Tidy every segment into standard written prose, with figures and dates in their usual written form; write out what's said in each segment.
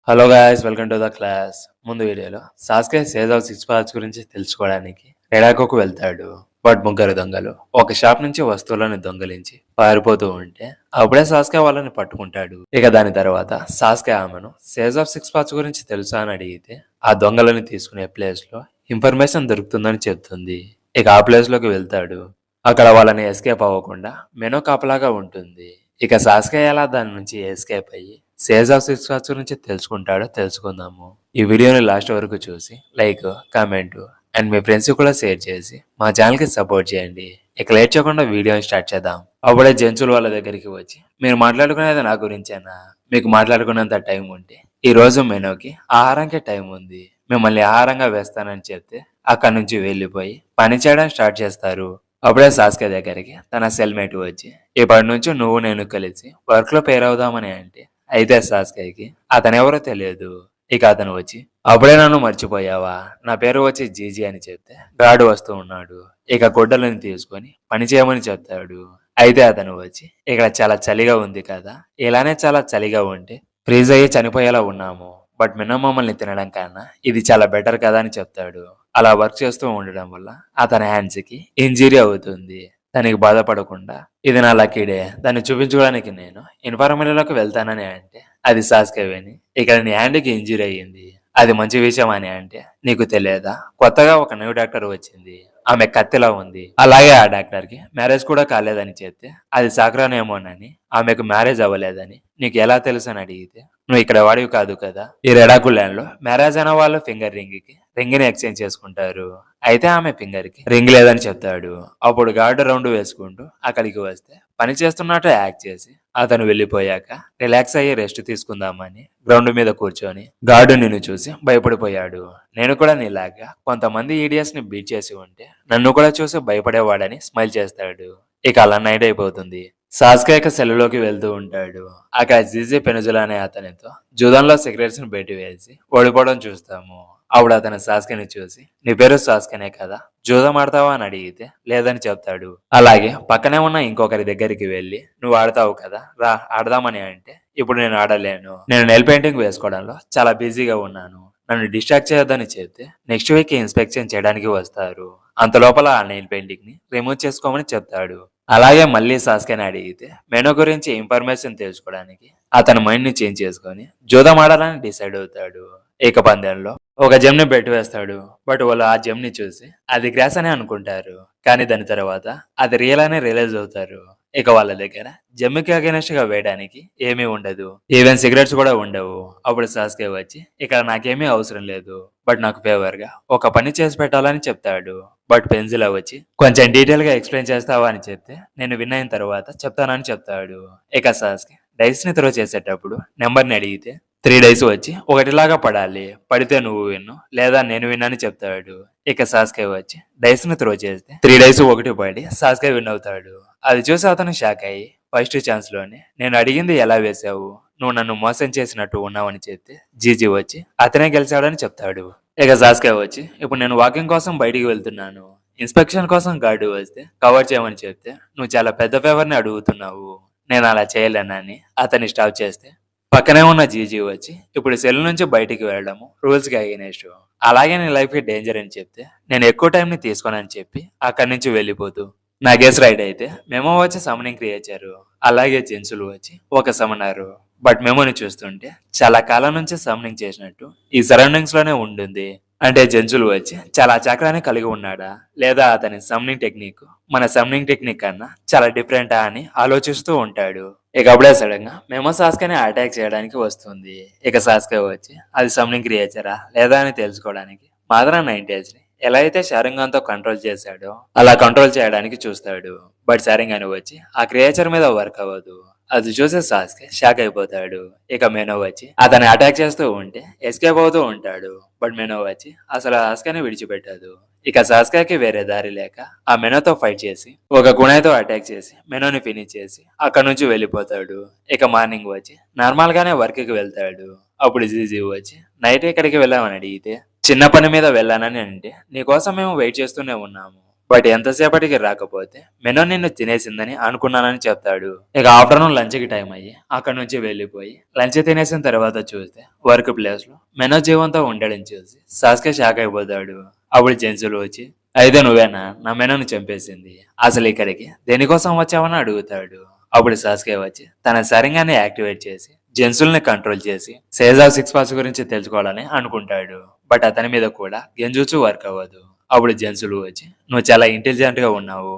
Hello guys, welcome to the class. ముందు వీడియోలో సాస్కే సేజ్ ఆఫ్ సిక్స్ పార్ట్స్ గురించి తెలుసుకోవడానికి రెడాకోకు వెళ్తాడు. బట్ ముగ్గురు దొంగలు ఒక షాప్ నుంచి వస్తువులను దొంగలించి పారిపోతూ ఉంటే అప్పుడే సాస్కే వాళ్ళని పట్టుకుంటాడు. ఇక దాని తర్వాత సాస్కే ఆమెను సేజ్ ఆఫ్ సిక్స్ పార్ట్స్ గురించి తెలుసా అని అడిగితే ఆ దొంగలని తీసుకునే ప్లేస్ లో ఇన్ఫర్మేషన్ దొరుకుతుందని చెప్తుంది. ఇక ఆ ప్లేస్ లోకి వెళ్తాడు. అక్కడ వాళ్ళని ఎస్కేప్ అవ్వకుండా మెనో కాపలాగా ఉంటుంది. ఇక సాస్కే ఎలా దాని నుంచి ఎస్కేప్ అయ్యి సేజ్ ఆఫ్ సిక్స్ పార్ట్స్ గురించి తెలుసుకుందాము. ఈ వీడియోని లాస్ట్ వరకు చూసి like, comment and me friends కూడా షేర్ చేసి మా ఛానల్ కి సపోర్ట్ చేయండి. ఇక లేట్ చేయకుండా వీడియోని స్టార్ట్ చేద్దాం. అప్పుడే జంతువుల వాళ్ళ దగ్గరికి వచ్చి, మీరు మాట్లాడుకునేది నా గురించేనా? మీకు మాట్లాడుకునేంత టైం ఉంటే ఈ రోజు మెనూకి ఆహారానికి టైం ఉంది, మిమ్మల్ని ఆహారంగా వేస్తానని చెప్తే అక్కడి నుంచి వెళ్ళిపోయి పని చేయడం స్టార్ట్ చేస్తారు. అప్పుడే సాస్కే దగ్గరికి తన సెల్మేట్ వచ్చి, ఇప్పటి నుంచి నువ్వు నేను కలిసి వర్క్ లో పేర్ అవుదామని అంటే, అయితే సాస్కేకి అతనెవరో తెలియదు. ఇక అతను వచ్చి, అప్పుడే నన్ను మర్చిపోయావా? నా పేరు వచ్చి జీజీ అని చెప్తే గాడు వస్తూ ఉన్నాడు. ఇక గుడ్డలను తీసుకొని పని చేయమని చెప్తాడు. అయితే అతను వచ్చి, ఇక్కడ చాలా చలిగా ఉంది కదా, ఇలానే చాలా చలిగా ఉంటే ఫ్రీజ్ అయ్యి చనిపోయేలా ఉన్నాము, బట్ మిన్న మమ్మల్ని తినడం కన్నా ఇది చాలా బెటర్ కదా అని చెప్తాడు. అలా వర్క్ చేస్తూ ఉండడం వల్ల అతని హ్యాండ్స్ కి ఇంజరీ అవుతుంది. దానికి బాధపడకుండా, ఇది నా లక్కీ డే, దాన్ని చూపించుకోవడానికి నేను ఇన్ఫర్మేషన్లోకి వెళ్తానని అంటే అది సాస్కే విని, ఇక్కడ నీ హ్యాండ్కి ఇంజరీ అయ్యింది, అది మంచి విషయం అని అంటే, నీకు తెలియదా కొత్తగా ఒక న్యూ డాక్టర్ వచ్చింది, ఆమె కత్తిలా ఉంది, అలాగే ఆ డాక్టర్ కి మ్యారేజ్ కూడా కాలేదని చెప్తే అది సాక్రానేమోనని, ఆమెకు మ్యారేజ్ అవ్వలేదని నీకు ఎలా తెలుసు అని అడిగితే, నువ్వు ఇక్కడ వాడివి కాదు కదా, ఈ రెడాకు ల్యాండ్ లో మ్యారేజ్ అయిన వాళ్ళు ఫింగర్ రింగ్ ని ఎక్స్చేంజ్ చేసుకుంటారు, అయితే ఆమె ఫింగర్ కి రింగ్ లేదని చెప్తాడు. అప్పుడు గార్డు రౌండ్ వేసుకుంటూ అక్కడికి వస్తే పని చేస్తున్నట్టు యాక్ట్ చేసి అతను వెళ్ళిపోయాక రిలాక్స్ అయ్యి రెస్ట్ తీసుకుందామని గ్రౌండ్ మీద కూర్చొని గార్డు నిన్ను చూసి భయపడిపోయాడు. నేను కూడా నీలాగా కొంతమంది ఈడియట్స్ ని బీట్ చేసి ఉంటే నన్ను కూడా చూసి భయపడేవాడని స్మైల్ చేస్తాడు. ఇక అలా నైట్ అయిపోతుంది. సాస్కే ఇక సెల్లులోకి వెళ్తూ ఉంటాడు. అక్కడ జీజీ పెనుజుల అనే అతనితో జూదంలో సిగరెట్స్ ని బయట వేసి ఓడిపోవడం చూస్తాము. అప్పుడు అతను సాస్కేని చూసి, నీ పేరు సాస్కేనే కదా, జూదం ఆడతావా అని అడిగితే లేదని చెప్తాడు. అలాగే పక్కనే ఉన్న ఇంకొకరి దగ్గరికి వెళ్ళి, నువ్వు ఆడతావు కదా, రా ఆడదామని అంటే, ఇప్పుడు నేను ఆడలేను, నేను నెయిల్ పెయింటింగ్ వేసుకోవడంలో చాలా బిజీగా ఉన్నాను, నన్ను డిస్ట్రాక్ట్ చేయొద్దని చెప్తే నెక్స్ట్ వీక్ ఇన్స్పెక్షన్ చేయడానికి వస్తారు, అంత లోపల ఆ నెయిల్ పెయింటింగ్ ని రిమూవ్ చేసుకోమని చెప్తాడు. అలాగే మళ్ళీ సాస్కేని అడిగితే మెనూ గురించి ఇన్ఫర్మేషన్ తెలుసుకోవడానికి అతని మైండ్ ని చేంజ్ చేసుకొని జూదం ఆడాలని డిసైడ్ అవుతాడు. ఇక పందెంలో ఒక జెమ్ ని బెట్ వేస్తాడు. బట్ వాళ్ళు ఆ జెమ్ ని చూసి అది గ్రాస్ అని అనుకుంటారు, కానీ దాని తర్వాత అది రియల్ అని రియలైజ్ అవుతారు. ఇక వాళ్ళ దగ్గర జెమ్ కి అగెనెస్ట్ గా వేయడానికి ఏమీ ఉండదు, ఈవెన్ సిగరెట్స్ కూడా ఉండవు. అప్పుడు సాస్కే వచ్చి, ఇక్కడ నాకేమీ అవసరం లేదు, బట్ నాకు ఫేవర్ గా ఒక పని చేసి పెట్టాలని చెప్తాడు. బట్ పెన్సిల్ వచ్చి, కొంచెం డీటెయిల్ గా ఎక్స్ప్లెయిన్ చేస్తావా అని చెప్తే నేను విన్ అయిన తర్వాత చెప్తానని చెప్తాడు. ఇక సాస్కే డైస్ ని త్రో చేసేటప్పుడు నెంబర్ ని అడిగితే 3 డైస్ వచ్చి ఒకటిలాగా పడాలి, పడితే నువ్వు విన్ను లేదా నేను విన్ అని చెప్తాడు. ఇక సాస్కే వచ్చి డైస్ ని త్రో చేస్తే 3 డైస్ ఒకటి పడి సాస్కే విన్ అవుతాడు. అది చూసి అతను షాక్ అయ్యి, ఫస్ట్ ఛాన్స్ లోనే నేను అడిగింది ఎలా వేసావు, నువ్వు నన్ను మోసం చేసినట్టు ఉన్నావని చెప్తే జీజీ వచ్చి అతనే గెలిచాడని చెప్తాడు. ఇక సాస్కే వచ్చి, ఇప్పుడు నేను వాకింగ్ కోసం బయటికి వెళ్తున్నాను, ఇన్స్పెక్షన్ కోసం గార్డు వస్తే కవర్ చేయమని చెప్తే నువ్వు చాలా పెద్ద ఫేవర్ ని అడుగుతున్నావు, నేను అలా చేయలేనని అతన్ని స్టాప్ చేస్తే పక్కనే ఉన్న జీజీ వచ్చి, ఇప్పుడు సెల్ నుంచి బయటికి వెళ్ళడము రూల్స్ కి అగైనెస్ట్, అలాగే నీ లైఫ్ కి డేంజర్ అని చెప్తే నేను ఎక్కువ టైం ని తీసుకోనని చెప్పి అక్కడి నుంచి వెళ్ళిపోతూ, నా గెస్ రైట్ అయితే మెమో వచ్చి సమనింగ్ క్రియేచరు, అలాగే జెన్సులు వచ్చి ఒక సమన్నారు. బట్ మెమోని చూస్తుంటే చాలా కాలం నుంచి సమనింగ్ చేసినట్టు ఈ సరౌండింగ్స్ లోనే ఉంటుంది. అంటే జెన్సులు వచ్చి చాలా చక్రాన్ని కలిగి ఉన్నాడా, లేదా అతని సమ్నింగ్ టెక్నిక్ మన సమ్నింగ్ టెక్నిక్ కన్నా చాలా డిఫరెంటా అని ఆలోచిస్తూ ఉంటాడు. ఇక అప్పుడే సడన్ గా మెమో సాస్కేని అటాక్ చేయడానికి వస్తుంది. ఇక సాస్కే వచ్చి అది సమ్నింగ్ క్రియేచరా లేదా అని తెలుసుకోవడానికి మాత్రం 90s ని ఎలా అయితే షారింగాన్ తో కంట్రోల్ చేశాడో అలా కంట్రోల్ చేయడానికి చూస్తాడు. బట్ షారింగాన్ వచ్చి ఆ క్రియేచర్ మీద వర్క్ అవ్వదు. అది చూసే సాస్కే షాక్ అయిపోతాడు. ఇక మెనో వచ్చి అతన్ని అటాక్ చేస్తూ ఉంటే ఎస్కేప్ అవుతూ ఉంటాడు. బట్ మెనో వచ్చి అసలు సాస్కేని విడిచిపెట్టదు. ఇక సాస్కాకి వేరే దారి లేక ఆ మెనోతో ఫైట్ చేసి ఒక గుణాయితో అటాక్ చేసి మెనోని ఫినిష్ చేసి అక్కడ నుంచి వెళ్ళిపోతాడు. ఇక మార్నింగ్ వచ్చి నార్మల్ గానే వర్క్ కి వెళ్తాడు. అప్పుడు జీజీ వచ్చి నైట్ ఎక్కడికి వెళ్ళామని అడిగితే చిన్న పని మీద వెళ్ళానని అంటే నీకోసం మేము వెయిట్ చేస్తూనే ఉన్నాము, బట్ ఎంతసేపటికి రాకపోతే మెనో నిన్ను తినేసిందని అనుకున్నానని చెప్తాడు. ఇక ఆఫ్టర్నూన్ లంచ్ కి టైం అయ్యి అక్కడ నుంచి వెళ్ళిపోయి లంచ్ తినేసిన తర్వాత చూస్తే వర్క్ ప్లేస్ లో మెనో జీవంతో ఉండడం చూసి సాస్కే షాక్ అయిపోతాడు. అప్పుడు జెన్సులు వచ్చి, అయితే నువ్వేనా నా మెనోని చంపేసింది, అసలు ఇక్కడికి దేనికోసం వచ్చావని అడుగుతాడు. అప్పుడు సాస్కే వచ్చి తన సరిగానే యాక్టివేట్ చేసి జెన్సుల్ని కంట్రోల్ చేసి సేజావ్ సిక్స్ పాస్ గురించి తెలుసుకోవాలని అనుకుంటాడు. బట్ అతని మీద కూడా గెంజుచు వర్క్ అవ్వదు. అప్పుడు జెన్సులు వచ్చి, నువ్వు చాలా ఇంటెలిజెంట్ గా ఉన్నావు,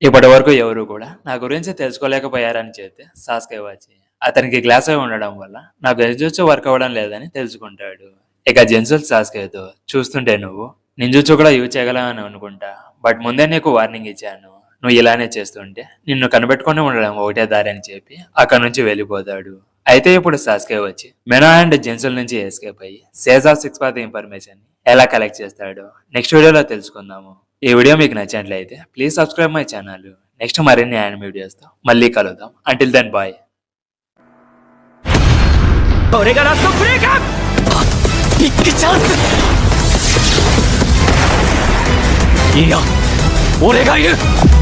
ఇప్పటి వరకు ఎవరు కూడా నా గురించి తెలుసుకోలేకపోయారని చెప్తే సాస్కే వచ్చి అతనికి గ్లాస్ అయి ఉండడం వల్ల నా గెంజుచు వర్క్ అవ్వడం లేదని తెలుసుకుంటాడు. ఇక జెన్సుల్ సాస్కేతో, చూస్తుంటే నువ్వు నింజుచు కూడా యూజ్ చేయగలవని అనుకుంటా, బట్ ముందే నీకు వార్నింగ్ ఇచ్చాను, నువ్వు ఇలానే చేస్తుంటే నిన్ను కనిపెట్టుకుని ఉండడం ఒకటే దారి అని చెప్పి అక్కడ నుంచి వెళ్ళిపోతాడు. అయితే ఇప్పుడు సాస్కే వచ్చి మెనో అండ్ జెన్సుల్ నుంచి ఎస్కేప్ అయ్యి సేజావ్ సిక్స్ పాత్ ఇన్ఫర్మేషన్ ఎలా కలెక్ట్ చేస్తాడో నెక్స్ట్ వీడియోలో తెలుసుకుందాము. ఈ వీడియో మీకు నచ్చినట్లయితే please subscribe my channel. Next మరిన్ని యానిమే వీడియోస్ తో మళ్ళీ కలుద్దాం. Until then bye. これがラストプレーか。ビッグチャンス。いや、俺がいる。